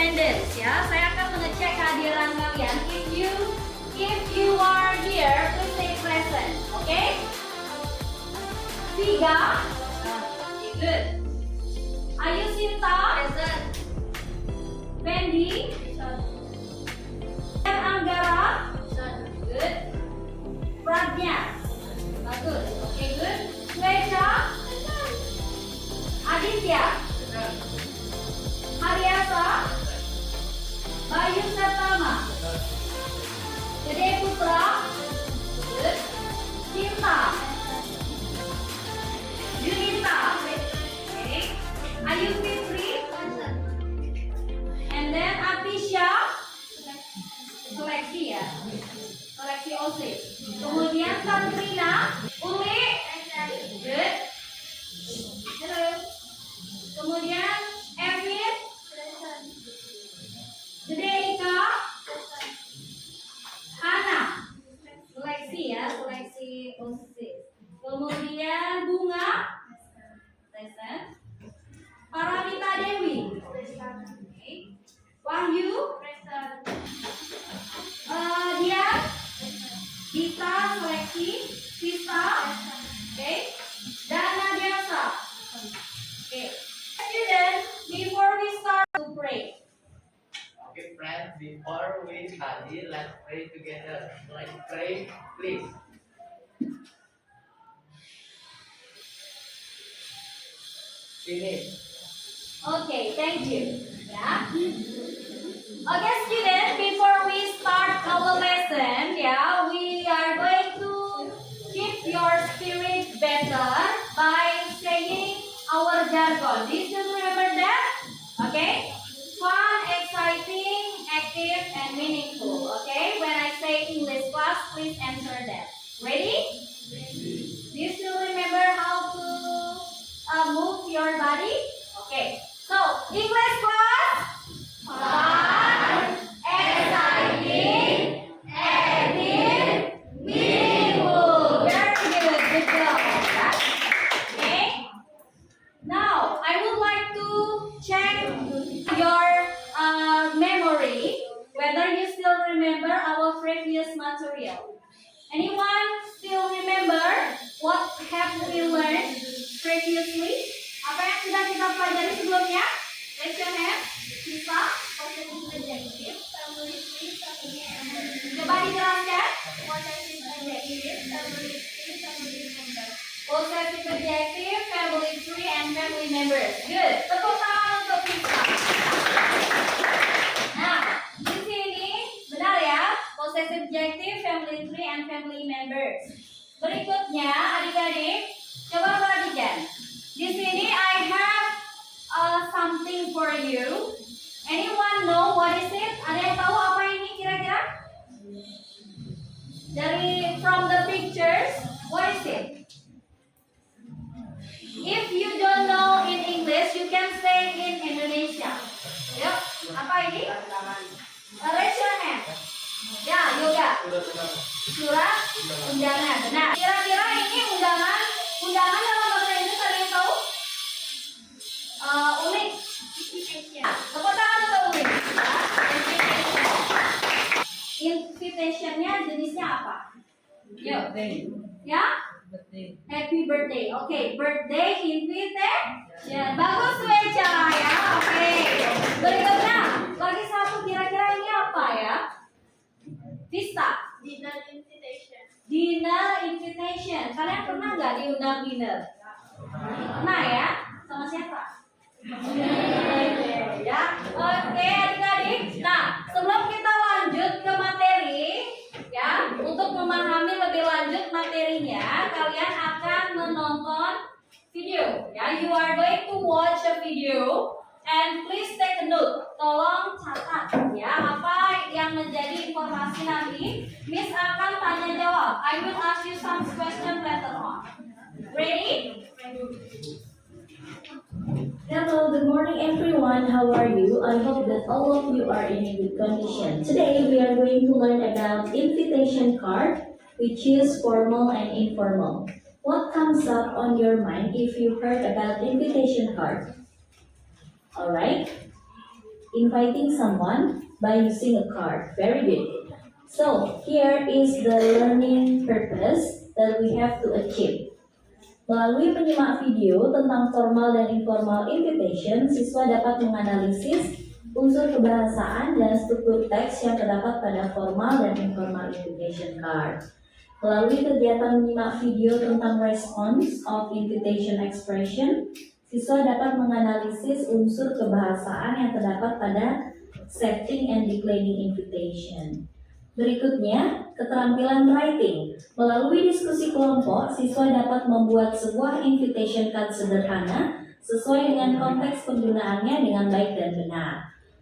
attendance ya. Saya akan mengecek kehadiran kalian. If you are here, please stay present. Okay? 3. Good. Ayu Sinta. Present. Fendi. Anggara. Good. Pradnya. Bagus. Okay, good. Sweta. Aditya. Haryasa. Bayu Satama. Gede Putra. Good. Cinta. Junita. Okay. Ayu Fitri. And then Atisha. Seleksi ya. Seleksi OSIS. Kemudian Katrina. Uli. Good. Hello. Kemudian Evin. Gede Ika. Hana. Seleksi ya, seleksi OSIS. Kemudian Bunga. Present. Paramita Dewi. Okay. Wahyu. Dian. Dita seleksi. Sista. Okay. Dan Nadiasa. Okay. Student, before we start to pray. Okay, friends, before we study, let's pray together. Let's pray, please. Finish. Okay, thank you. Yeah. Okay, student, before we start our lesson, yeah, we are going to keep your spirit better by saying our jargon. Do you still remember that? Okay? Fun, exciting, active, and meaningful. Okay? When I say English class, please answer that. Ready? Do you still remember how to move your body? Okay. So, English class. Fun, exciting, active, meaningful. Very good. Good job. Okay. Now, I would like to check your memory, whether you still remember our previous material. Anyone still remember what have we learned previously? Apa yang sudah kita pelajari sebelumnya? Raise your hand. Bisa? Coba dijelaskan. Possessive adjective, family tree, and family members. Good. Tepuk tangan untuk Pisa. Nah, di sini benar ya. Possessive adjective, family tree, and family members. Berikutnya, adik-adik, coba perhatikan. Di sini I have something for you. Anyone know what is it? Ada yang tahu apa ini kira-kira? Dari from the pictures, what is it? If you don't know in English, you can say in Indonesia. Yuk, apa ini? Raise your hand. Ya, yoga. Surat undangan. Benar. Kira-kira ini undangan dalam bahasa Inggris ada yang tahu? Unik. Tepuk tangan untuk unik. Invitation-nya jenisnya apa? Yuk. Ya? Happy birthday. Oke, birthday invitation. Bagus Weca ya. Oke. Berikutnya, lagi satu kira-kira ini apa ya? Vista. Dinner invitation. Kalian pernah nggak diundang dinner? Pernah ya? Sama siapa? Ya. Oke, adik-adik. Nah, sebelum kita lanjut ke materi, ya, untuk memahami lebih lanjut materinya, kalian akan menonton video. Ya, you are going to watch a video and please take a note. Tolong catat ya apa yang menjadi informasi nanti. Miss akan tanya jawab. I will ask you some question later on. Ready? Hello, good morning everyone. How are you? I hope that all of you are in a good condition. Today we are going to learn about invitation card, which is formal and informal. What comes up on your mind if you heard about invitation card? Alright? inviting someone by using a card. Very good. So, here is the learning purpose that we have to achieve. Melalui penyimak video tentang formal dan informal invitation, siswa dapat menganalisis unsur kebahasaan dan struktur teks yang terdapat pada formal dan informal invitation card. Melalui kegiatan menyimak video tentang response of invitation expression, siswa dapat menganalisis unsur kebahasaan yang terdapat pada accepting and declining invitation. Berikutnya, keterampilan writing. Melalui diskusi kelompok, siswa dapat membuat sebuah invitation card sederhana sesuai dengan konteks penggunaannya dengan baik dan benar.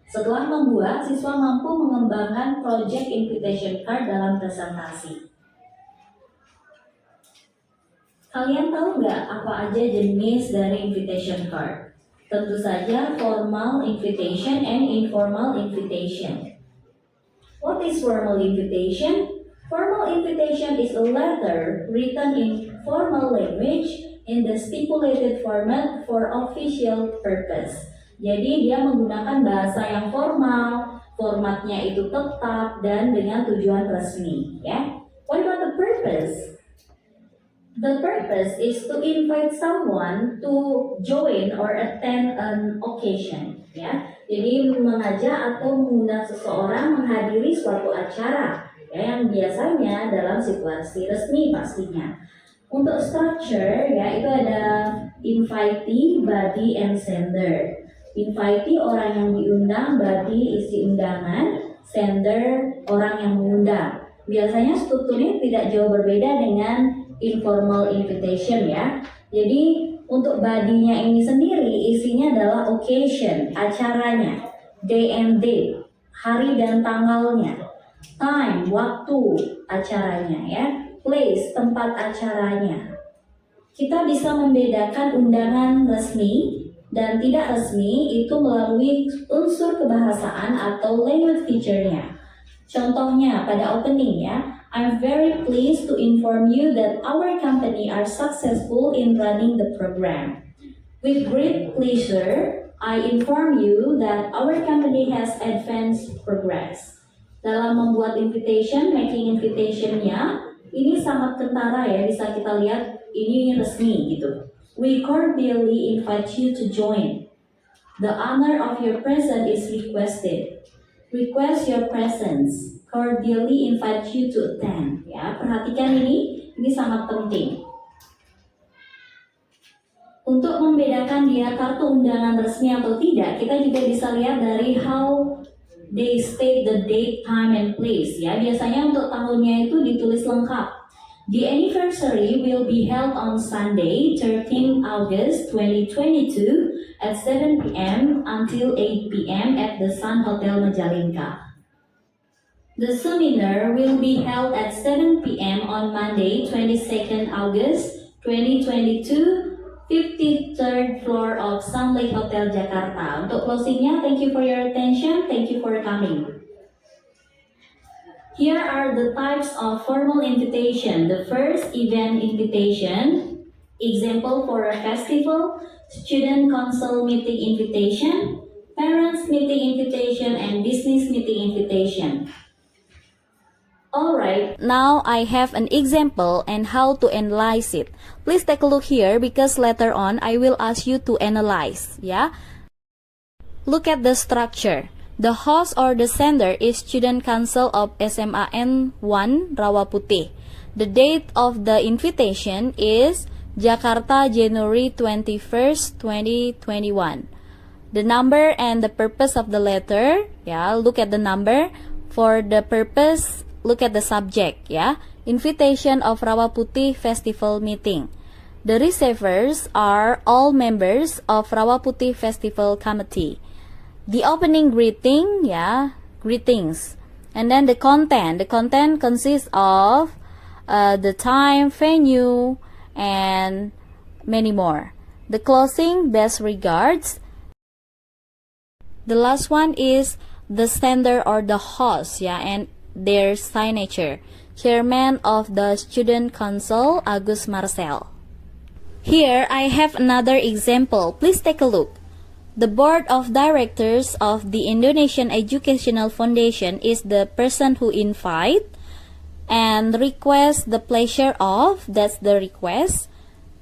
Setelah membuat, siswa mampu mengembangkan project invitation card dalam presentasi. Kalian tahu nggak apa aja jenis dari invitation card? Tentu saja formal invitation and informal invitation. What is formal invitation? Formal invitation is a letter written in formal language in the stipulated format for official purpose. Jadi dia menggunakan bahasa yang formal, formatnya itu tetap dan dengan tujuan resmi, ya. What about the purpose? The purpose is to invite someone to join or attend an occasion, ya. Jadi mengajak atau mengundang seseorang menghadiri suatu acara, ya, yang biasanya dalam situasi resmi pastinya. Untuk structure, ya, itu ada invitee, body, and sender. Invitee orang yang diundang, body isi undangan, sender orang yang mengundang. Biasanya strukturnya tidak jauh berbeda dengan informal invitation, ya. Jadi untuk body-nya ini sendiri isinya adalah occasion, acaranya, day and date, hari dan tanggalnya, time, waktu acaranya, ya, place, tempat acaranya. Kita bisa membedakan undangan resmi dan tidak resmi itu melalui unsur kebahasaan atau language feature-nya. Contohnya pada opening, ya. I'm very pleased to inform you that our company are successful in running the program. With great pleasure, I inform you that our company has advanced progress. Dalam membuat invitation, making invitation-nya, ini sangat kentara, ya, bisa kita lihat ini resmi gitu. We cordially invite you to join. The honor of your presence is requested. Request your presence. Cordially invite you to attend. Ya, perhatikan ini sangat penting. Untuk membedakan dia kartu undangan resmi atau tidak, kita juga bisa lihat dari how they state the date, time, and place. Ya, biasanya untuk tahunnya itu ditulis lengkap. The anniversary will be held on Sunday, 13 August 2022 at 7 p.m. until 8 p.m. at the Sun Hotel Majalengka. The seminar will be held at 7 p.m. on Monday, 22nd August 2022, 53rd floor of Sunlight Hotel Jakarta. Untuk closingnya, thank you for your attention. Thank you for coming. Here are the types of formal invitation. The first, event invitation. Example for a festival, student council meeting invitation, parents meeting invitation, and business meeting invitation. Alright, now I have an example and how to analyze it. Please take a look here because later on I will ask you to analyze, yeah? Look at the structure. The host or the sender is Student Council of SMAN 1 Rawaputih. The date of the invitation is Jakarta, January 21st, 2021. The number and the purpose of the letter, yeah, look at the number. For the purpose, look at the subject, yeah. Invitation of Rawaputih Festival Meeting. The receivers are all members of Rawaputih Festival Committee. The opening greeting, yeah, greetings. And then the content. The content consists of the time, venue, and many more. The closing, best regards. The last one is the sender or the host, yeah, and their signature. Chairman of the Student Council, Agus Marcel. Here I have another example. Please take a look. The board of directors of the Indonesian Educational Foundation is the person who invite and request the pleasure of, that's the request.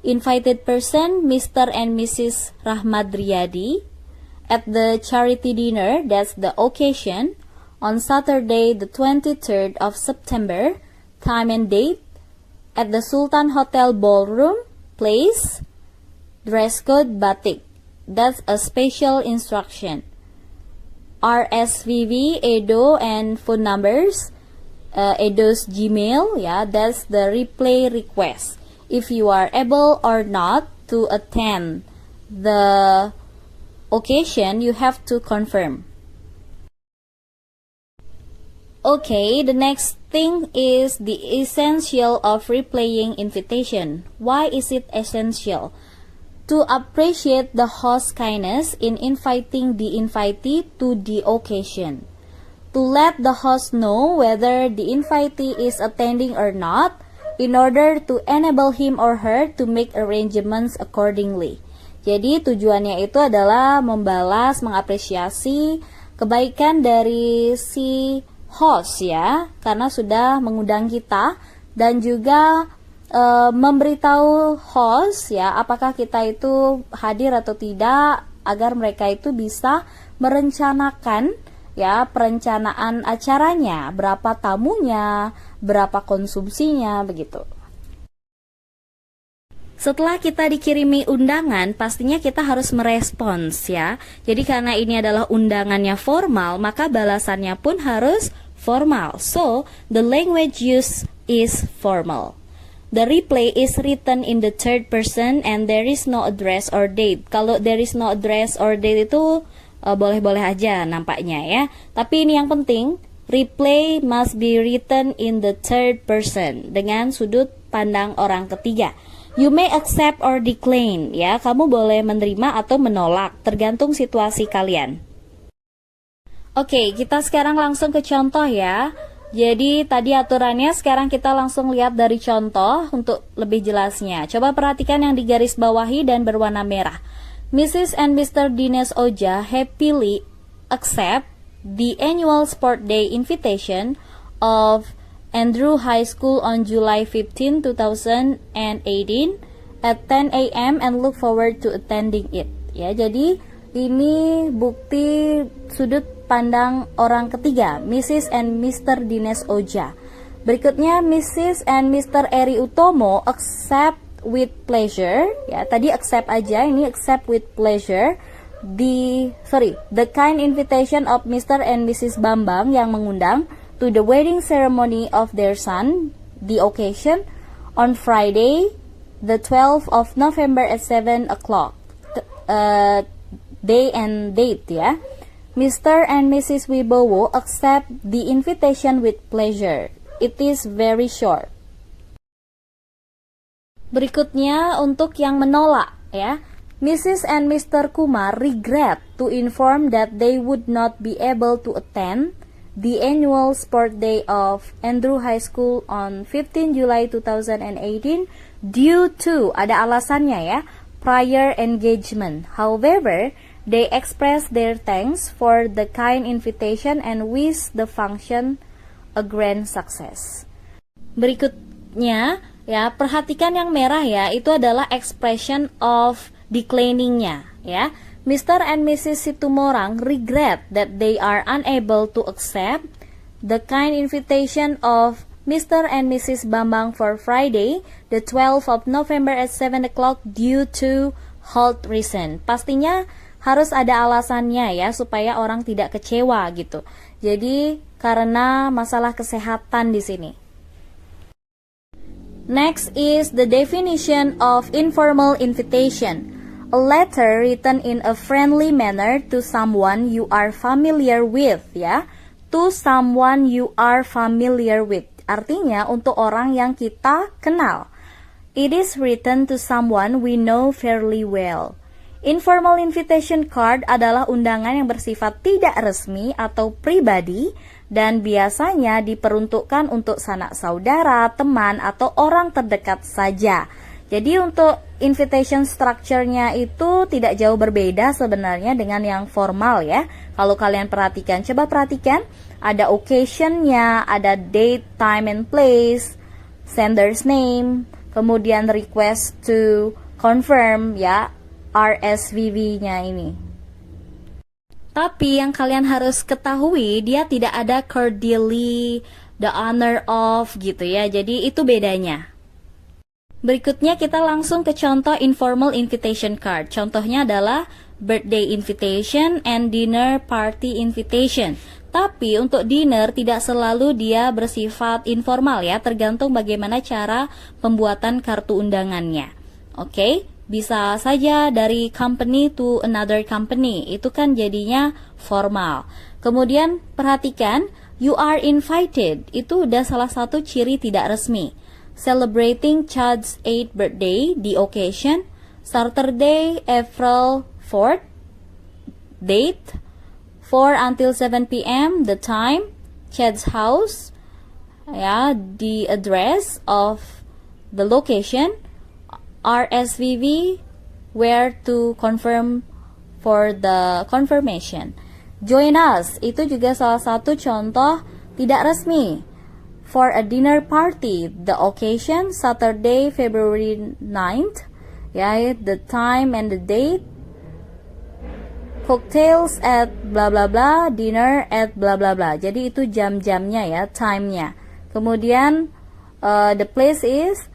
Invited person, Mr. and Mrs. Rahmat Riyadi. At the charity dinner, that's the occasion, on Saturday the 23rd of September, time and date, at the Sultan Hotel Ballroom, place, dress code batik. That's a special instruction. RSVP, Edo, and phone numbers, Edo's Gmail, that's the replay request. If you are able or not to attend the occasion, you have to confirm. Okay, the next thing is the essential of replaying invitation. Why is it essential? To appreciate the host's kindness in inviting the invitee to the occasion. To let the host know whether the invitee is attending or not, in order to enable him or her to make arrangements accordingly. Jadi tujuannya itu adalah membalas, mengapresiasi kebaikan dari si host ya, karena sudah mengundang kita, dan juga memberitahu host ya apakah kita itu hadir atau tidak, agar mereka itu bisa merencanakan ya perencanaan acaranya, berapa tamunya, berapa konsumsinya, begitu. Setelah kita dikirimi undangan, pastinya kita harus merespons ya. Jadi karena ini adalah undangannya formal, maka balasannya pun harus formal. So, the language used is formal. The reply is written in the third person and there is no address or date. Kalau there is no address or date itu boleh-boleh aja nampaknya ya. Tapi ini yang penting, reply must be written in the third person dengan sudut pandang orang ketiga. You may accept or decline ya. Kamu boleh menerima atau menolak, tergantung situasi kalian. Oke, kita sekarang langsung ke contoh ya. Jadi tadi aturannya, sekarang kita langsung lihat dari contoh untuk lebih jelasnya. Coba perhatikan yang digaris bawahi dan berwarna merah. Mrs. and Mr. Dines Oja happily accept the annual sport day invitation of Andrew High School on July 15, 2018 at 10 a.m. and look forward to attending it. Ya, jadi ini bukti sudut pandang orang ketiga, Mrs. and Mr. Dines Oja. Berikutnya, Mrs. and Mr. Eri Utomo accept with pleasure. Ya, tadi accept aja, ini accept with pleasure. The kind invitation of Mr. and Mrs. Bambang yang mengundang to the wedding ceremony of their son, the occasion, on Friday, the 12th of November at 7 o'clock. Day and date ya. Mr. and Mrs. Wibowo accept the invitation with pleasure. It is very short. Berikutnya untuk yang menolak ya. Mrs. and Mr. Kumar regret to inform that they would not be able to attend the annual sport day of Andrew High School on 15 July 2018 due to, ada alasannya ya, prior engagement. However, they express their thanks for the kind invitation and wish the function a grand success. Berikutnya ya, perhatikan yang merah ya, itu adalah expression of declining-nya ya. Mr. and Mrs. Situmorang regret that they are unable to accept the kind invitation of Mr. and Mrs. Bambang for Friday, the 12th of November at 7 o'clock due to health reason. Pastinya harus ada alasannya ya, supaya orang tidak kecewa gitu. Jadi karena masalah kesehatan di sini. Next is the definition of informal invitation. A letter written in a friendly manner to someone you are familiar with ya. To someone you are familiar with. Artinya untuk orang yang kita kenal. It is written to someone we know fairly well. Informal invitation card adalah undangan yang bersifat tidak resmi atau pribadi dan biasanya diperuntukkan untuk sanak saudara, teman, atau orang terdekat saja. Jadi untuk invitation structure-nya itu tidak jauh berbeda sebenarnya dengan yang formal ya. Kalau kalian perhatikan, coba perhatikan, ada occasion-nya, ada date, time and place, sender's name, kemudian request to confirm ya, RSVP-nya ini. Tapi yang kalian harus ketahui, dia tidak ada cordially, the honor of gitu ya. Jadi itu bedanya. Berikutnya kita langsung ke contoh informal invitation card. Contohnya adalah birthday invitation and dinner party invitation. Tapi untuk dinner tidak selalu dia bersifat informal ya, tergantung bagaimana cara pembuatan kartu undangannya. Oke, bisa saja dari company to another company, itu kan jadinya formal. Kemudian perhatikan, you are invited, itu udah salah satu ciri tidak resmi. Celebrating Chad's 8th birthday, the occasion, Saturday, April 4th, date, 4 until 7 p.m., the time, Chad's house, ya, the address of the location, RSVP, where to confirm for the confirmation. Join us, itu juga salah satu contoh tidak resmi. For a dinner party, the occasion, Saturday, February 9th, ya, the time and the date, cocktails at bla bla bla, dinner at bla bla bla. Jadi itu jam-jamnya ya, time-nya. Kemudian the place is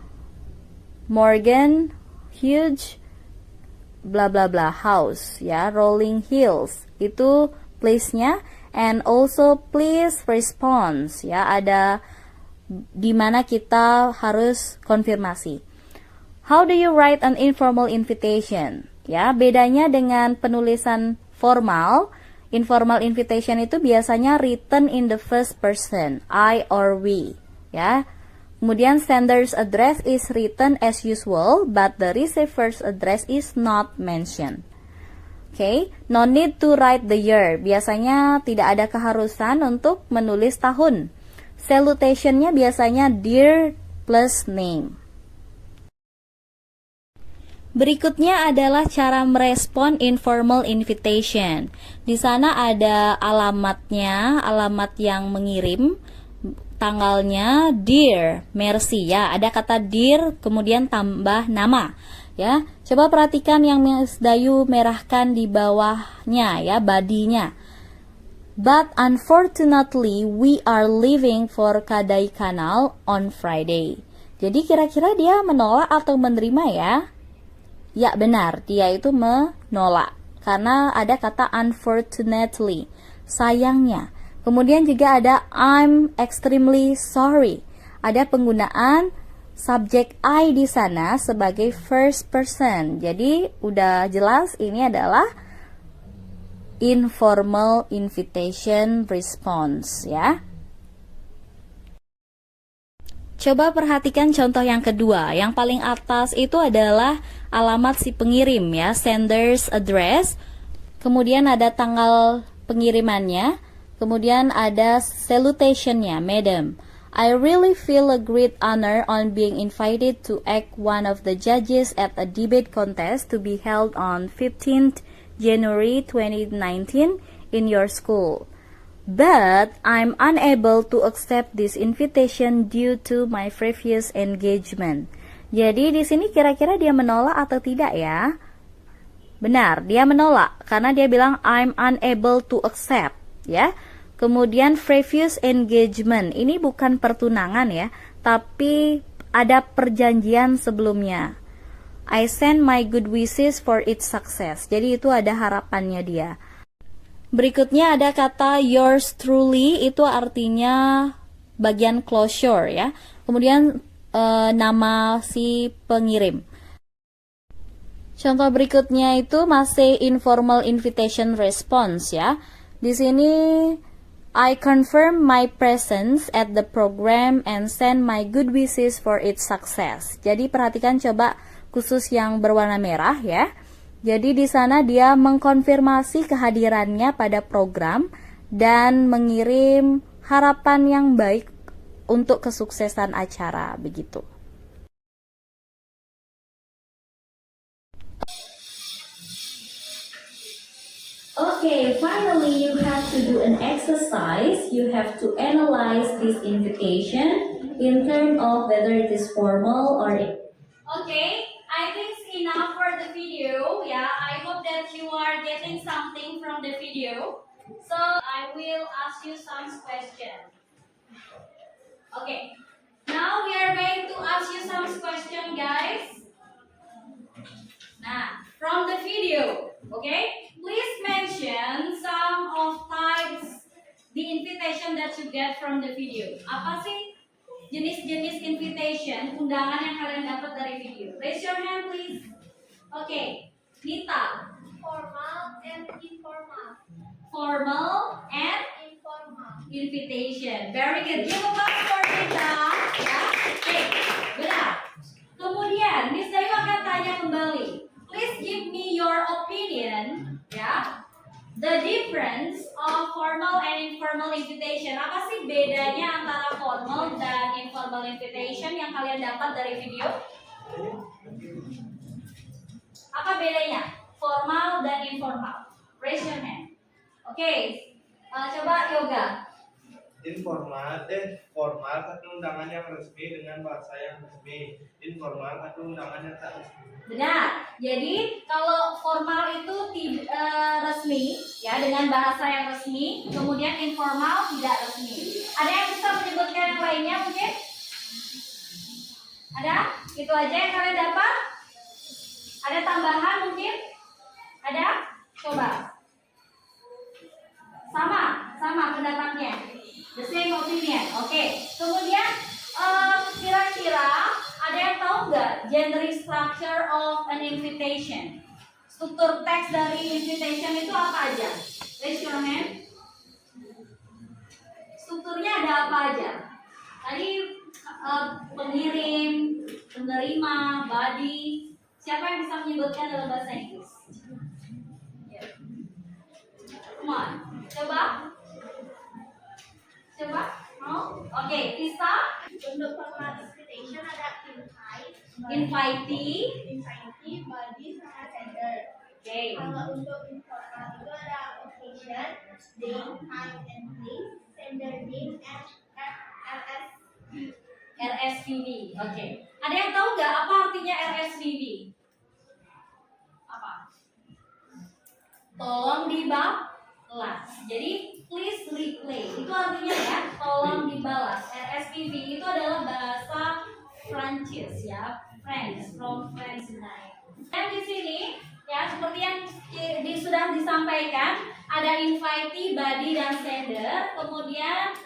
Morgan Huge bla bla bla house ya, Rolling Hills. Itu place-nya. And also please response ya, ada di mana kita harus konfirmasi. How do you write an informal invitation? Ya, bedanya dengan penulisan formal, informal invitation itu biasanya written in the first person, I or we, ya. Kemudian sender's address is written as usual, but the receiver's address is not mentioned. Okay, no need to write the year. Biasanya tidak ada keharusan untuk menulis tahun. Salutation-nya biasanya dear plus name. Berikutnya adalah cara merespon informal invitation. Di sana ada alamatnya, alamat yang mengirim, tanggalnya dear, Mercy ya. Ada kata dear, kemudian tambah nama. Ya, coba perhatikan yang Miss Dayu merahkan di bawahnya ya, badinya. But unfortunately, we are leaving for Kodaikanal on Friday. Jadi kira-kira dia menolak atau menerima ya? Ya benar, dia itu menolak. Karena ada kata unfortunately, sayangnya. Kemudian juga ada I'm extremely sorry. Ada penggunaan subjek I di sana sebagai first person. Jadi udah jelas ini adalah informal invitation response ya. Coba perhatikan contoh yang kedua. Yang paling atas itu adalah alamat si pengirim ya, sender's address. Kemudian ada tanggal pengirimannya. Kemudian ada salutationnya, Madam. I really feel a great honor on being invited to act one of the judges at a debate contest to be held on 15th January 2019 in your school. But I'm unable to accept this invitation due to my previous engagement. Jadi di sini kira-kira dia menolak atau tidak ya? Benar, dia menolak karena dia bilang I'm unable to accept ya. Kemudian previous engagement, ini bukan pertunangan ya, tapi ada perjanjian sebelumnya. I send my good wishes for its success. Jadi itu ada harapannya dia. Berikutnya ada kata yours truly, itu artinya bagian closure ya. Kemudian nama si pengirim. Contoh berikutnya itu masih informal invitation response ya. Di sini I confirm my presence at the program and send my good wishes for its success. Jadi perhatikan coba khusus yang berwarna merah ya. Jadi di sana dia mengkonfirmasi kehadirannya pada program dan mengirim harapan yang baik untuk kesuksesan acara begitu. Okay, finally, you have to do an exercise. You have to analyze this invitation in terms of whether it is formal or Okay, I think it's enough for the video. Yeah, I hope that you are getting something from the video. So I will ask you some questions. Okay, now we are going to ask you some questions, guys. Nah, from the video, okay? Please mention some of types the invitation that you get from the video. Apa sih jenis-jenis invitation, undangan yang kalian dapat dari video? Raise your hand, please. Okay, Nita. Formal and informal. Formal and Informal. invitation. Very good. Give a clap for Nita. Ya, oke, benar. Kemudian, Miss Dayu akan tanya kembali. Please give me your opinion, ya. The difference of formal and informal invitation. Apa sih bedanya antara formal dan informal invitation yang kalian dapat dari video? Apa bedanya? Formal dan informal. Raise your hand. Oke, coba Yoga. Formal satu undangan yang resmi dengan bahasa yang resmi. Informal satu undangan yang tak resmi. Benar. Jadi kalau formal itu resmi, ya dengan bahasa yang resmi. Kemudian informal tidak resmi. Ada yang bisa menyebutkan yang lainnya mungkin? Ada? Itu aja yang kalian dapat? Ada tambahan mungkin? Ada? Coba. Sama pendapatnya. The same opinion. Oke. Kemudian kira-kira ada yang tahu nggak generic structure of an invitation? Struktur teks dari invitation itu apa aja? Raise your hand. Strukturnya ada apa aja? Tadi pengirim, penerima, body. Siapa yang bisa menyebutkan dalam bahasa Inggris? Come on. Coba. Mau? Oke, Tisa. Untuk formal invitation ada Invitee. body, sama sender. Oke. Kalau untuk informal itu ada occasion, date, time, and place, sender name, and RS. RSVP. Oke. Ada yang tahu nggak apa artinya RSVP? Apa? Tolong dibalas. Jadi please replay. Itu artinya ya, tolong dibalas. RSVP itu adalah bahasa Prancis ya, French, from French. Dan di sini ya seperti yang sudah disampaikan, ada invitee, body, dan sender. Kemudian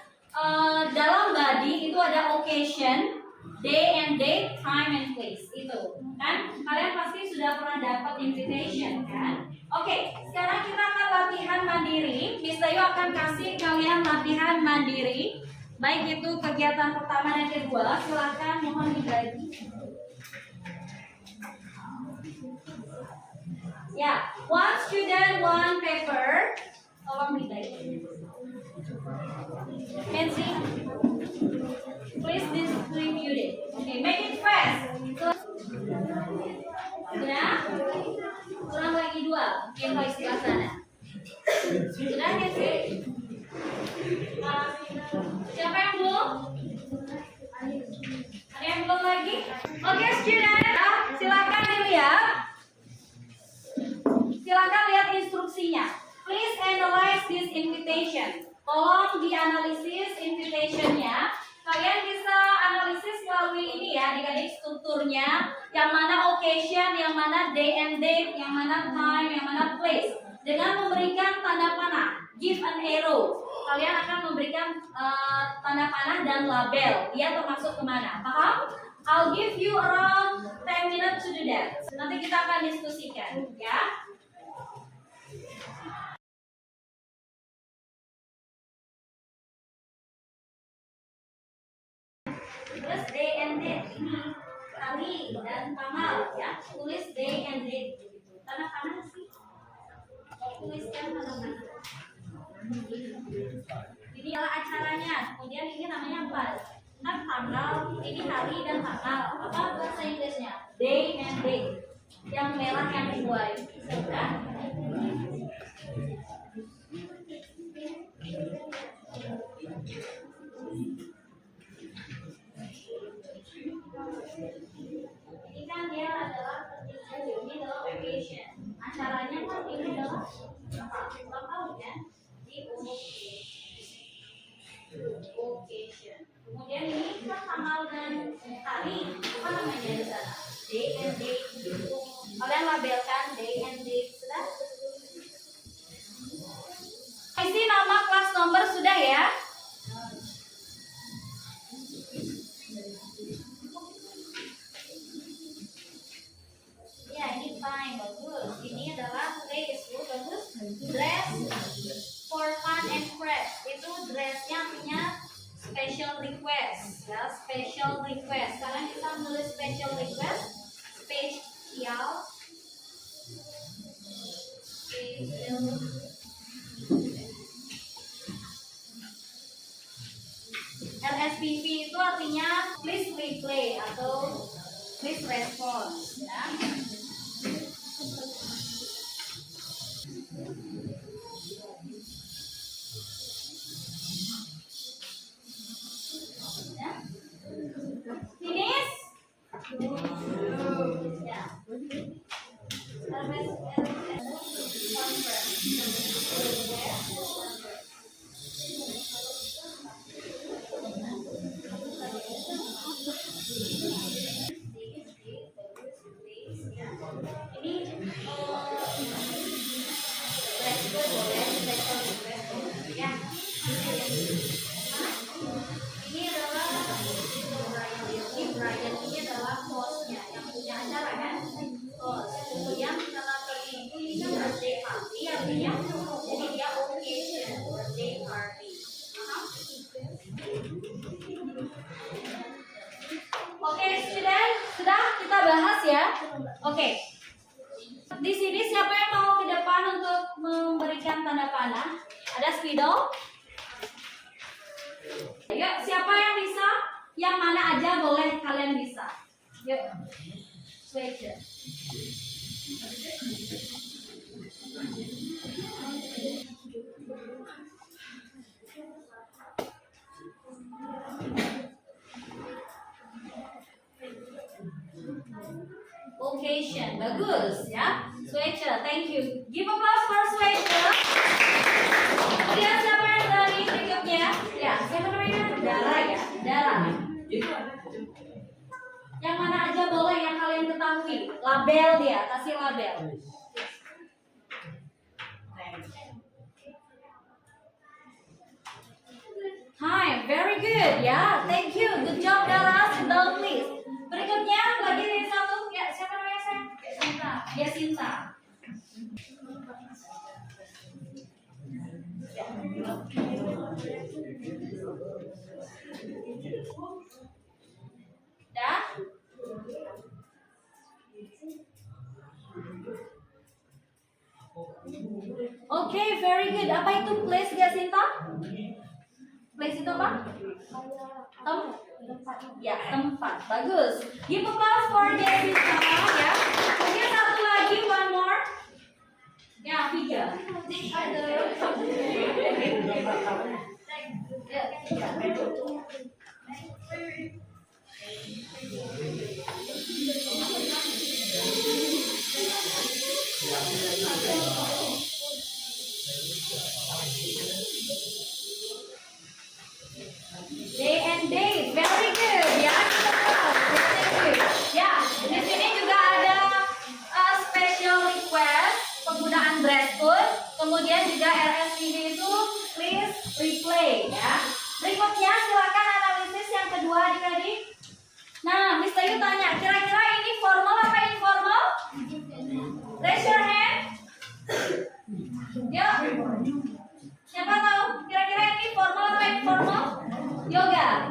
dalam body itu ada occasion, day and date, time and place. Itu kan kalian pasti sudah pernah dapat invitation kan? Oke, sekarang kita akan latihan mandiri. Miss Dayu akan kasih kalian latihan mandiri. Baik itu kegiatan pertama dan kedua, silakan mohon dibagi. Ya, one student, one paper. Tolong dibagi. Nancy, please distribute it. Okay, make it fast. Ya, kurang lagi dua. Mungkin di sebelah sana. Sudah, Nancy? Siapa yang belum? Ada yang belum lagi? Oke, student, silakan dilihat. Silakan lihat instruksinya. Please analyze this invitation. Tolong dianalisis invitationnya. Kalian bisa analisis melalui ini ya, adik-adik, strukturnya. Yang mana occasion, yang mana day and date, yang mana time, yang mana place. Dengan memberikan tanda panah, give an arrow. Kalian akan memberikan tanda panah dan label. Dia termasuk kemana? Paham? I'll give you around 10 minutes to do that. Nanti kita akan diskusikan, ya. Terus day and date ini hari dan tanggal ya. Tulis day and date. Tanda panah sih. Tuliskan tanda panah. Ini adalah acaranya. Kemudian ini namanya apa? Kan tanggal. Ini hari dan tanggal. Apa bahasa Inggrisnya? Day and date. Yang merah yang dibuat. Sudah. Ini kan dia adalah ketika ini adalah occasion. Acaranya kan ini adalah apa? Ulang tahun ya? Di occasion. Kemudian ini kan tanggal dan hari apa namanya di sana? Day and date. Kalian labelkan day and date sudah? Isi nama kelas nomor sudah ya? Ya ini fine, bagus. Ini adalah place, bagus. Dress for fun and fresh. Itu dressnya artinya special request, ya special request. Kalian bisa nulis special request, special. RSVP itu artinya please replay atau please response ya. Ya. Finish? Ya. Ini adalah Brian ini adalah hostnya yang punya acara kan, host. Kemudian setelah itu ini kan birthday party artinya jadi dia occasion birthday party. Oke, sudah kita bahas ya. Oke. Di sini siapa yang mau ke depan untuk memberikan tanda panah? Ada spidol? Yuk, siapa yang bisa? Yang mana aja boleh kalian bisa. Yuk, switch. Occasion, bagus ya. Switcher, thank you. Give applause for Switcher. Kemudian siapa yang dari berikutnya? Ya, siapa namanya? Dara ya, Dara. Yang mana aja boleh yang kalian ketahui. Label dia, kasih label. Hi, very good ya. Thank you. Good job Dara. Sit down please. Berikutnya lagi satu. Ya, siapa namanya saya? Sinta. Ya, Sinta. Dah? Oke, very good. Apa itu place ya, Sinta? Place itu apa? Tempat. Ya, tempat. Bagus. Give applause for Jessica ya. Kemudian satu lagi, one more. Ya, Vika. Day and date, very good ya. Thank you. Ya, di sini juga ada special request penggunaan dress code, kemudian juga RSVP itu please replay ya. Berikutnya silakan analisis yang kedua adik-adik. Nah, Miss Ayu tanya, kira-kira ini formal apa informal? Raise your hand. Yuk. Siapa tahu? Kira-kira ini formal apa informal? Yoga.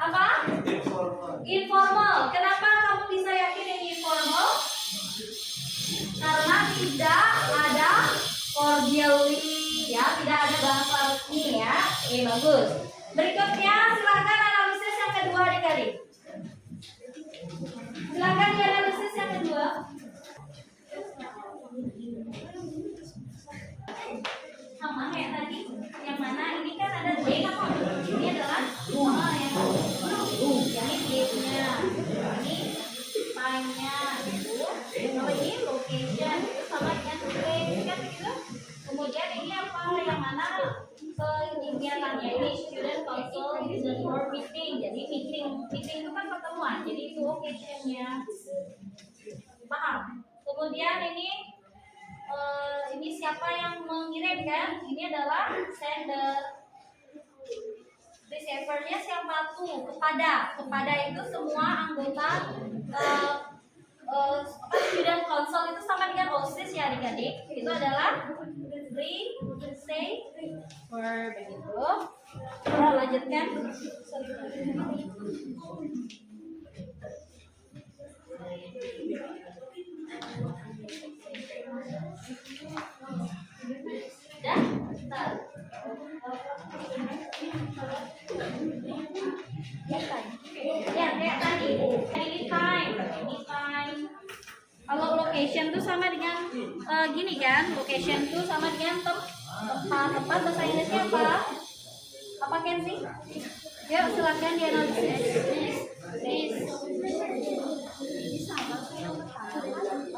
Apa? Informal. Kenapa kamu bisa yakin ini informal? Karena tidak ada cordially ya, tidak ada bahasa resmi ya. Oke, bagus. Berikutnya silakan analisis yang kedua adik-adik. Silakan dianalisis yang kedua. Sama kayak tadi. Yang mana ini kan ada day kegiatannya ini student council reason for meeting. Jadi meeting itu kan pertemuan. Jadi itu occasionnya. Paham? Kemudian ini siapa yang mengirimkan? Ini adalah sender. Receivernya siapa tuh? Kepada itu semua anggota student council itu sama dengan OSIS ya adik-adik. Itu adalah receiver begitu. Kita lanjutkan. Dah? Bentar. Ya, kayak tadi. Anytime. Kalau location tuh sama dengan gini kan? Location tuh sama dengan tempat bahasa Inggrisnya apa? Apa Kenzi? Yuk silakan dianalisis.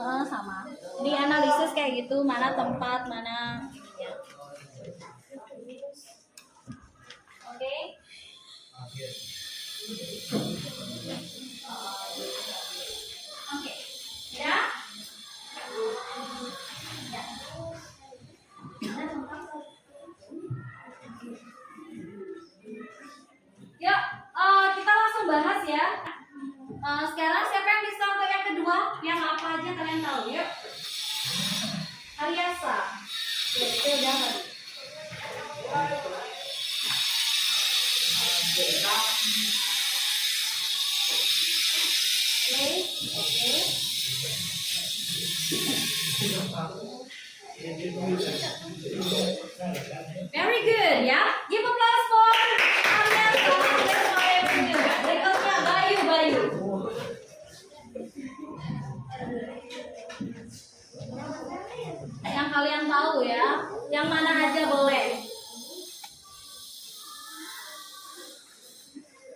Sama. Dianalisis kayak gitu, mana tempat, mana ya. Oke. Oke. Ya. Yuk, kita langsung bahas ya. Sekarang siapa yang bisa untuk yang kedua? Yang apa aja kalian tahu? Yuk. Ariasa. Oke, udah. Very good, ya. Give applause for Ariasa. Berikutnya Bayu. Yang kalian tahu ya, yang mana aja boleh.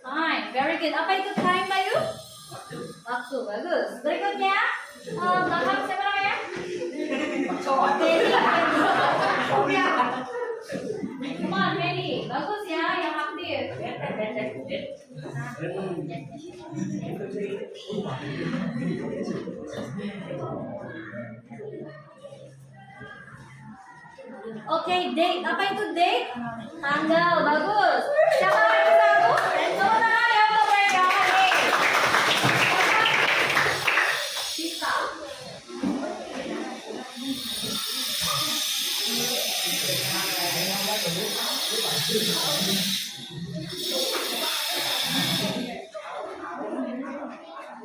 Fine, very good. Apa itu time, Bayu? Waktu, bagus. Berikutnya, belakang siapa namanya? Dedi. Come on, Dedi. Bagus ya, yang aktif. Oke, date. Apa itu date? Tanggal, bagus. Siapa lagi satu? Tepuk tangan ya untuk mereka. Bisa.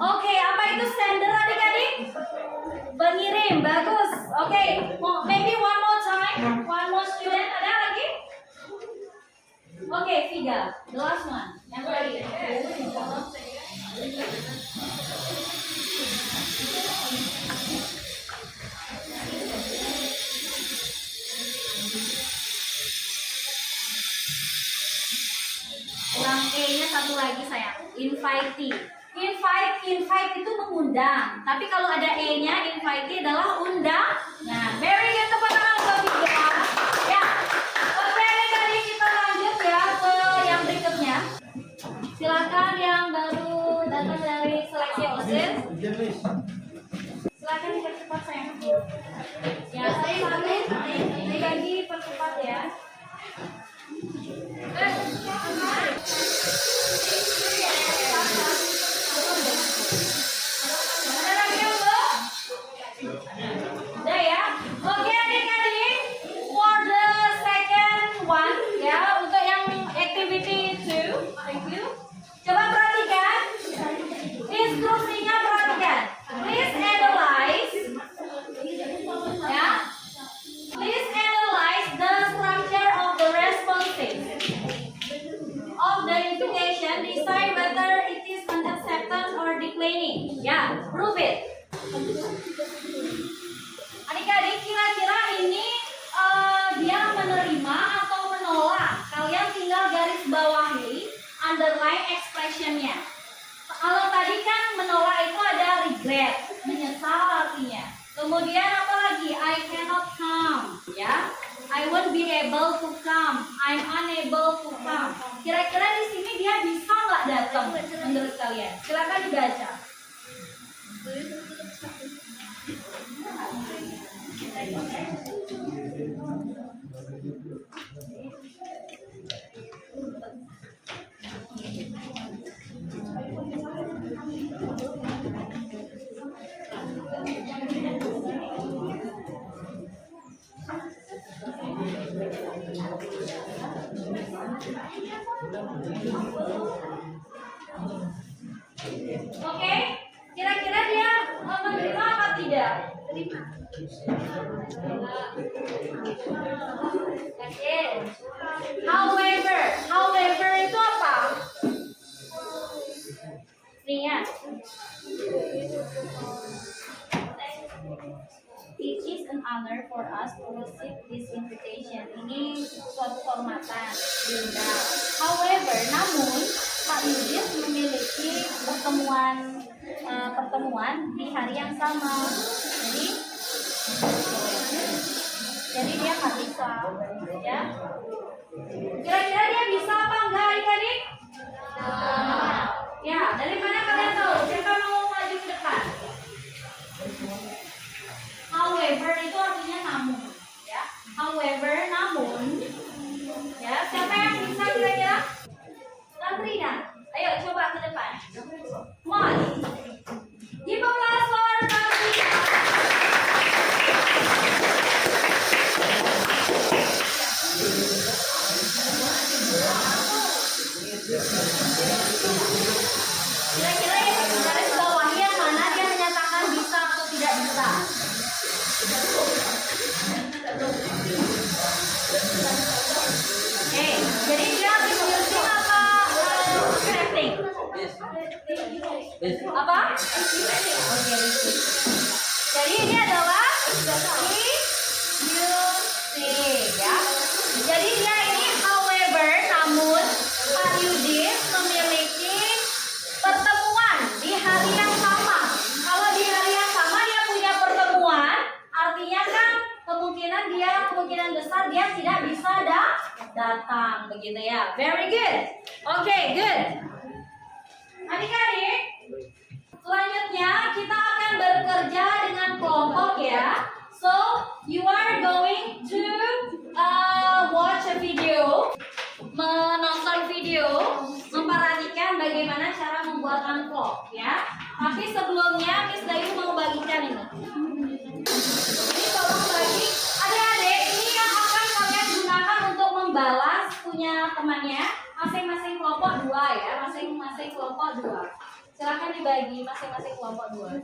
Oke, apa itu sender adik-adik? Pengirim, bagus. Oke, maybe one more time. One more student, ada lagi? Oke, Figa, the last one. Yang terakhir. Kurang E-nya satu lagi sayang. Invitee. Invite itu mengundang. Tapi kalau ada E-nya, invitee adalah undang. Nah, very good, tepuk tangan untuk Figa. Ya. Oke, kali kita lanjut ya ke yang berikutnya. Silakan yang baru datang dari seleksi OSIS. Silakan dipercepat sayang. Ya, saya lagi percepat ya. Ada lagi yang belum? Udah ya. Oke adik-adik, for the second one ya, untuk yang activity 2, thank you. Coba perhatikan, instruksinya perhatikan. Please analyze, ya. Please analyze the structure of the responses of the invitation. Decide whether it is an acceptance or declining. Ya, prove it. Adik-adik, kira-kira ini dia menerima atau menolak? Kalian tinggal garis bawahi underline expressionnya. Kalau tadi kan menolak itu ada regret, menyesal artinya. Kemudian apa lagi? I cannot come, ya. I won't be able to come. I I'm unable to come. Kira-kira di sini dia bisa nggak datang menurut kalian? Silakan dibaca. Oke, kira-kira dia menerima apa tidak? Oke. However itu apa? Lihat. It is an honor for us to receive this invitation. Ini suatu kehormatan diundang. However, namun Pak Yudis memiliki pertemuan di hari yang sama. Jadi dia nggak bisa, ya. Kira-kira dia bisa apa enggak adik-adik? Ya, dari mana kalian tahu? Siapa mau maju ke depan? However itu artinya namun, ya. However, namun, ya. Siapa yang bisa kira-kira? Katrina, ayo coba ke depan. Come on. Give applause for Katrina. Kira-kira yang garis bawahnya yang mana dia menyatakan bisa atau tidak bisa? Oke, jadi dia using apa scripting? Apa? Oke, jadi ini adalah using, ya. Jadi dia ini however, namun Pak Yudis memiliki pertemuan di hari yang sama. Kalau di hari yang sama dia punya pertemuan, artinya kan kemungkinan besar dia tidak bisa datang, begitu ya. Very good. Oke, good. Adik-adik, selanjutnya kita akan bekerja dengan kelompok ya. So you are going to watch a video, menonton video, memperhatikan bagaimana cara membuat amplop ya. Tapi sebelumnya Miss Dayu mau bagikan ini. Ini tolong bagi adik-adik, ini yang akan kalian gunakan untuk membalas punya temannya. Masing-masing kelompok 2 ya, masing-masing kelompok 2. Silakan dibagi masing-masing kelompok 2.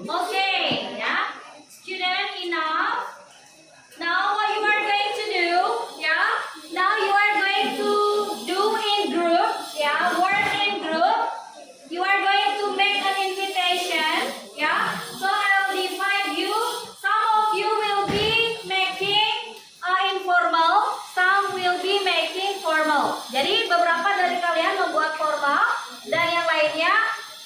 Okay, yeah. Student, enough. Now what you are going to do, yeah? Now you are going to do in group, yeah? Work in group. You are going to make an invitation, yeah? So I'll divide you. Some of you will be making informal, some will be making formal. Jadi beberapa dari kalian membuat formal dan yang lainnya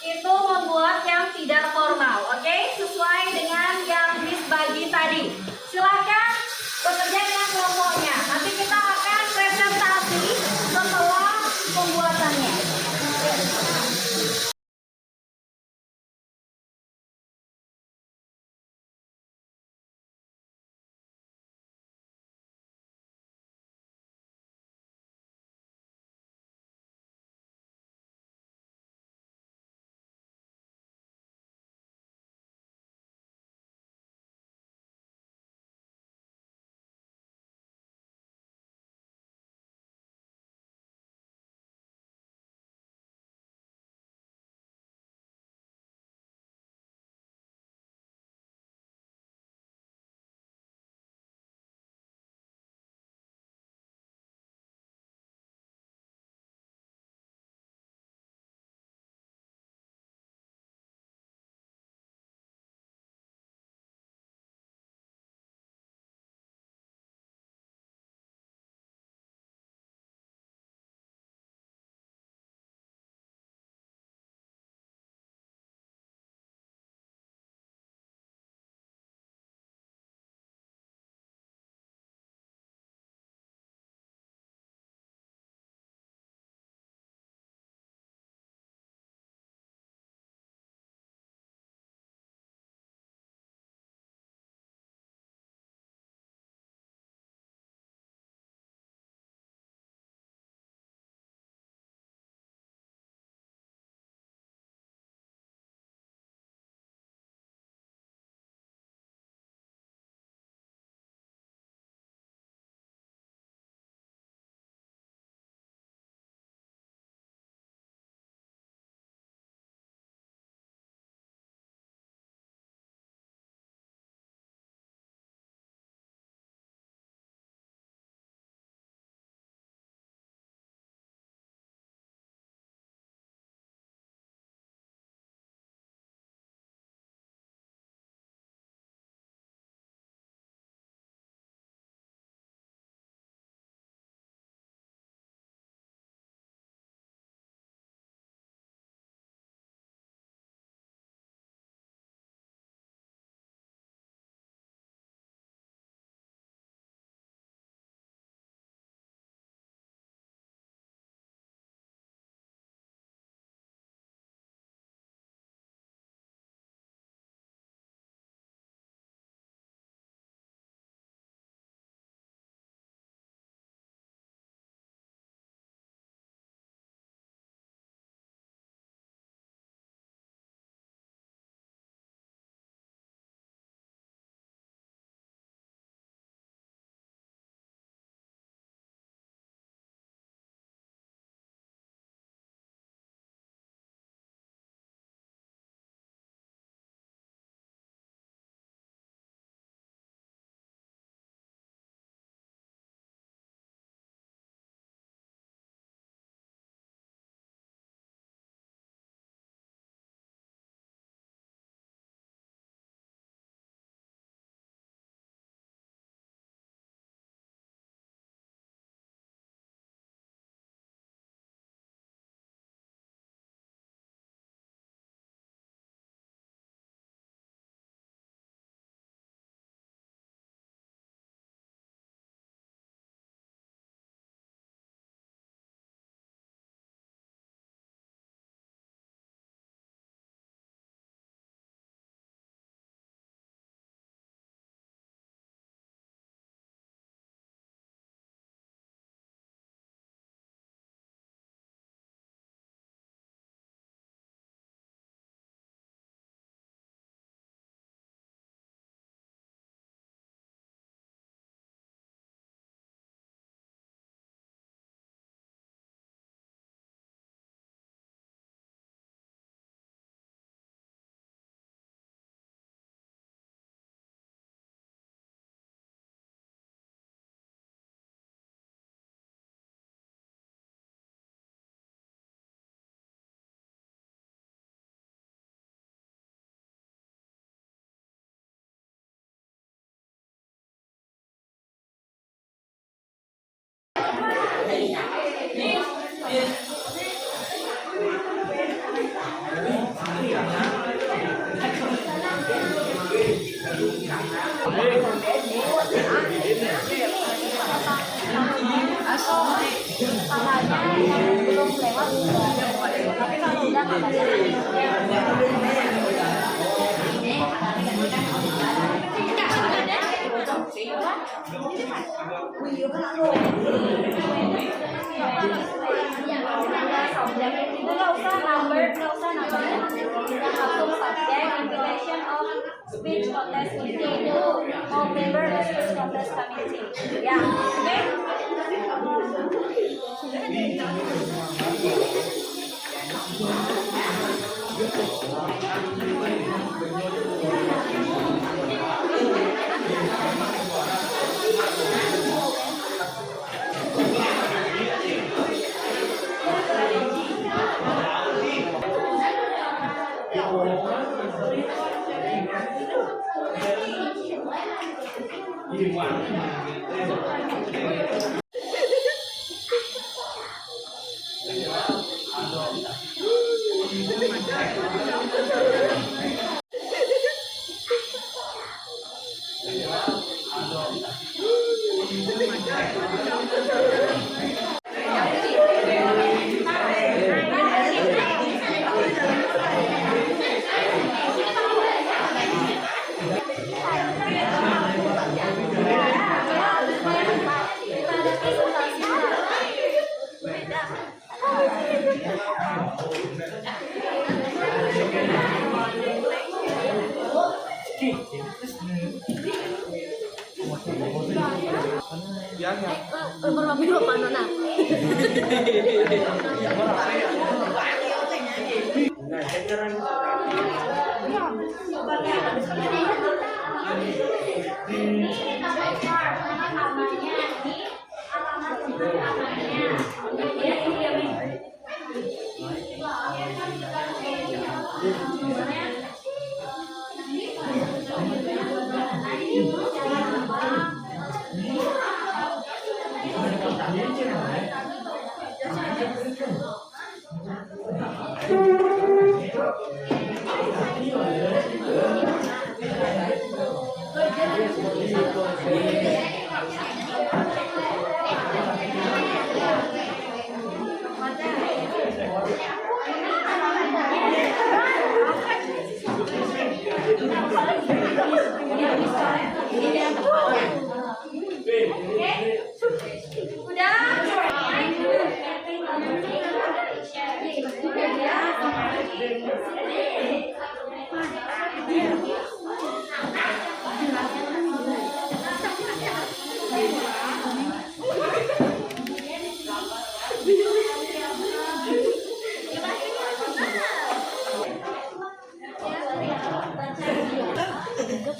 itu membuat yang tidak formal, oke? Sesuai Tangannya yang belum lewat tapi kalau udah nggak nggak usah number, kita langsung subject invitation of speech contest meeting itu mau member speech contest committee ya, oke?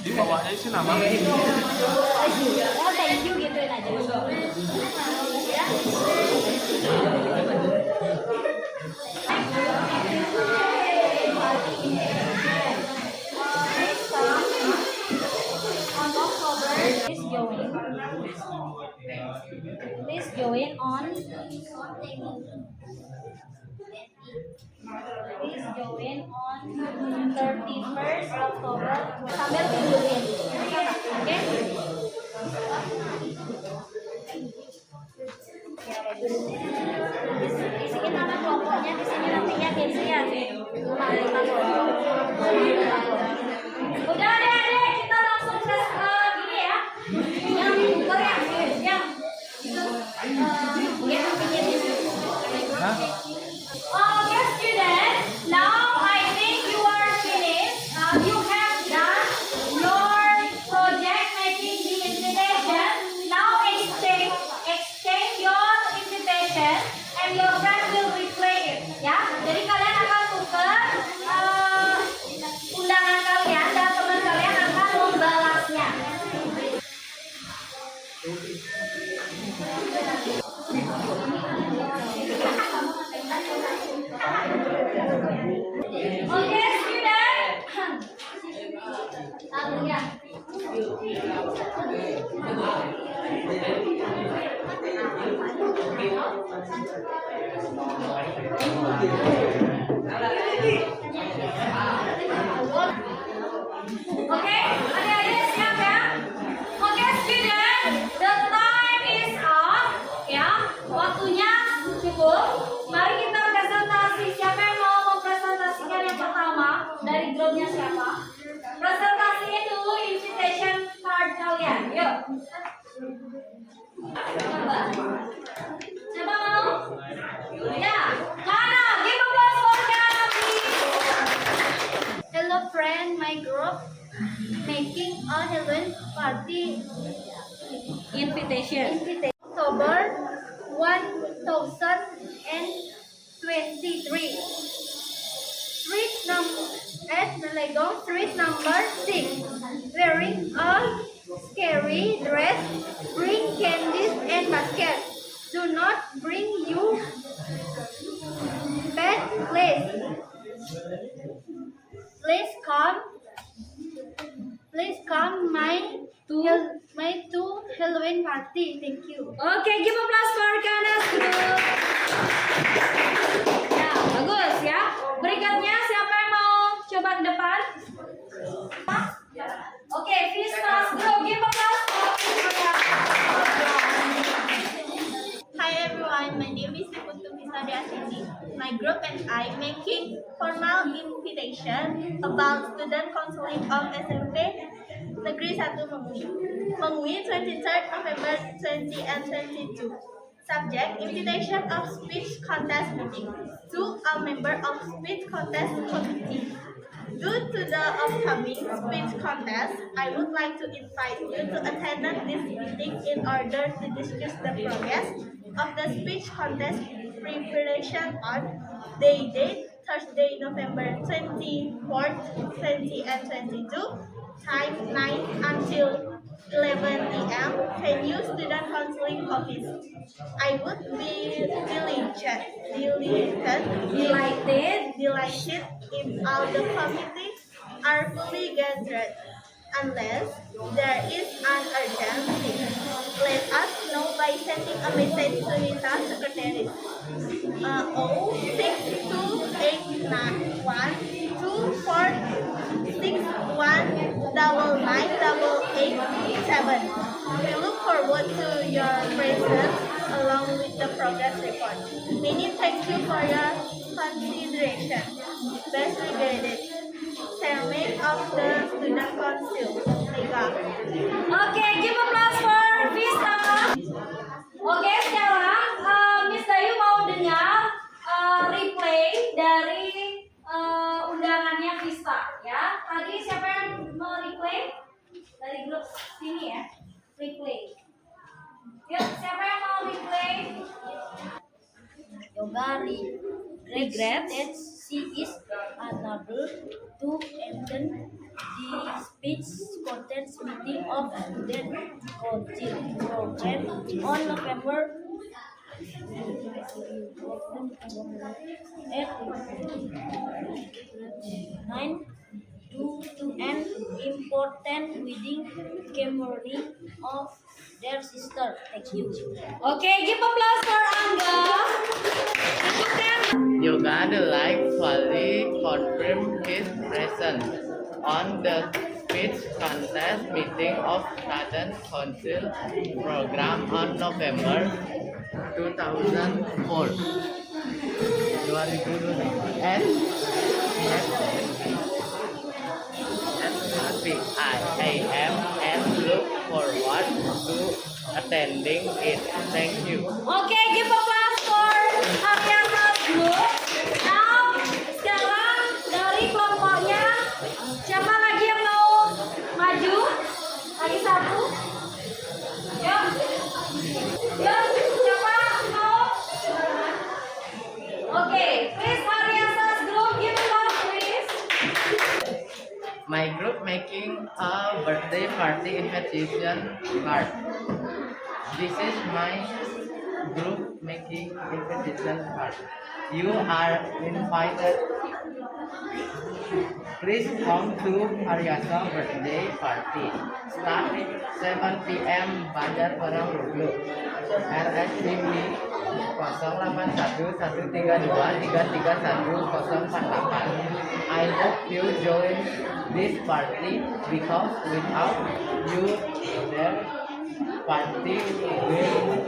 Di bawahnya isi nama. Oh, thank you gituin aja. Please join on. Please join on 31st October sambil tungguin. Oke? Isiin nama kelompoknya di sini nantinya Kenzi ya. Udah adik-adik, kita langsung ke gini ya. Yang Korea, yang okay, students, now I think you are finished. You have done your project making the invitation. Now exchange your invitation and your friend will replay it. Ya, jadi kalian akan tukar undangan kalian dan teman kalian akan membalasnya. Oke, student. Oke, adik-adik siap ya? Oke, student, the time is up. Ya, waktunya cukup. Mari kita presentasi. Siapa yang mau mempresentasikan yang pertama? Dari grupnya siapa? Presentasiin dulu invitation card kalian. Yuk. Coba. Siapa mau? Ya, Kana, give applause for Kana, please. Hello friend, my group making a Halloween party Invitation. October 1023. Street number at Melegong, street number 6. Wearing a scary dress, bring candies and basket. Do not bring you bad place. Please come my to Halloween party. Thank you. Oke, give applause for Kanas group. Ya, bagus ya. Berikutnya siapa yang mau coba ke depan? Oke, Vistas group, give applause for Vistas. Hi everyone, my name is Putu Visadiasini. My group and I making formal invitation about student counseling of SMP Negeri 1 Mengwi 23rd November 20 and 22. Subject, invitation of speech contest meeting to a member of speech contest committee. Due to the upcoming speech contest, I would like to invite you to attend this meeting in order to discuss the progress of the speech contest preparation on date Thursday, November 24th, 20 and 22, time 9 until 11 p.m. Venue Student Counseling Office. I would be delighted if all the committees are fully gathered. Unless there is an urgency, let us know by sending a message to Nita Secretary 062812461998887. We look forward to your presence along with the progress report. Many thank you for your consideration. Best regarded, Chairman of the Student Council, Liga. Oke, give applause for Vista. Oke, sekarang Miss Dayu mau dengar replay dari undangannya Vista ya. Tadi siapa yang mau replay? Dari grup sini ya. Replay. Yuk, siapa yang mau replay? Yoga Regrets. that she is unable to attend the speech contest meeting of student council program on November at 9 due to an important wedding ceremony of their sister. Thank you. Oke, give applause for Angga. Yoga the like fully confirmed his presence on the speech contest meeting of Student Council program on November 2004. At 3 a.m. and look forward to attending it. Thank you. Oke, give applause for Ariana Group. Now, sekarang dari kelompoknya siapa lagi yang mau maju? Lagi satu. Yuk. Yuk, siapa mau? Oke, please Ariana Group, give applause please. My group making a birthday party invitation card. This is my group making invitation card. You are invited Please come to Aryasa birthday party. Start at 7 p.m. Bandar Perang Ruglu. RSVP 081132333148. I hope you join this party because without you there party will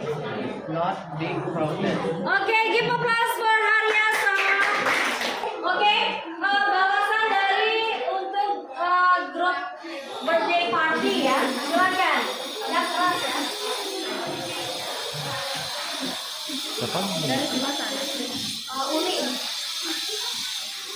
not be crowded. Oke, give applause for Haryasa. Oke, balasan dari untuk grup birthday party ya. Silakan. Yang keras ya. Uli.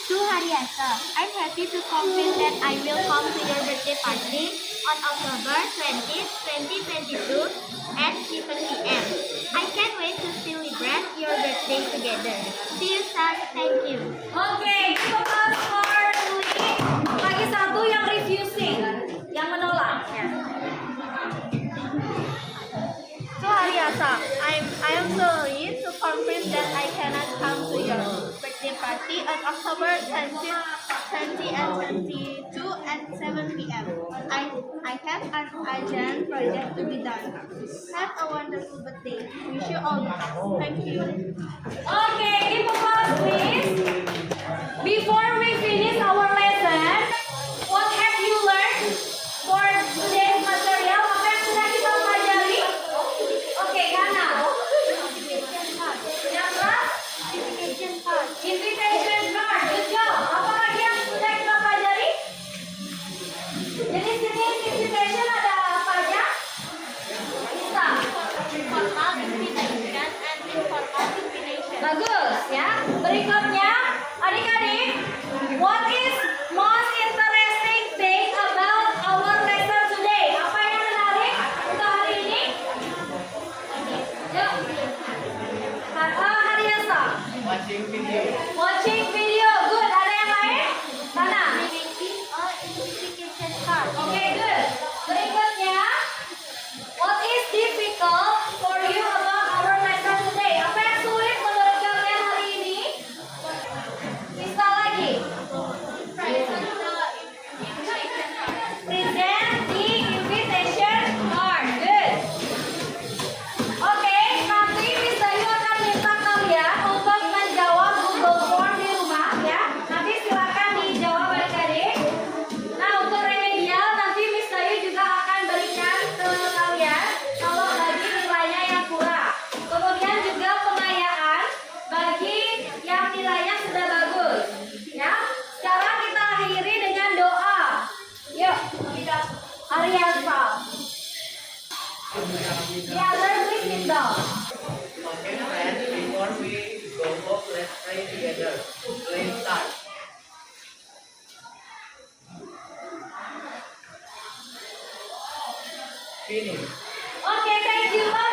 To Haryasa, I'm happy to confirm that I will come to your birthday party on October 20, 2022 at 7 p.m. I can't wait to celebrate your birthday together. See you soon. Thank you. Oke, give applause for Uli. Lagi satu yang refusing, yang menolak. Ya. To Haryasa, I am sorry to confirm that I cannot come to your birthday party on October 20 and 22 at 7 p.m. I have an urgent project to be done. Have a wonderful birthday. Wish you all the best. Thank you. Oke, give applause please. Before we finish our lesson, what have you learned for today's material? Apa yang sudah kita pelajari? Oke, Kana. Yang keras? Invitation card. Good job. Apa lagi yang sudah kita pelajari? Jadi sini invitation ada apa aja? Bisa. Formal invitation and informal invitation. Bagus ya. Berikutnya, adik-adik, what is most interesting thing about our lesson today? Apa yang menarik untuk hari ini? Yuk. Haryasa. Watching video. Watching video. Good. Ada yang lain? Sana. Invitation card. Oke, good. Berikutnya, what is difficult for you about our lesson today? Apa yang sulit menurut kalian hari ini? Bisa lagi. Present the invitation card. Good. Oke, nanti Miss Dayu akan minta kalian untuk menjawab Google Form di rumah ya. Nanti silakan dijawab adik-adik. Nah, untuk remedial nanti Miss Dayu juga akan berikan ke kalian kalau bagi nilainya yang kurang. Kemudian juga pengayaan bagi yang nilainya sudah bagus. Ya. Sekarang kita akhiri dengan doa. Yuk, kita Haryasa. The other please sit down. Okay, friends, before we go home, let's pray together. Let's start. Finish. Okay, thank you.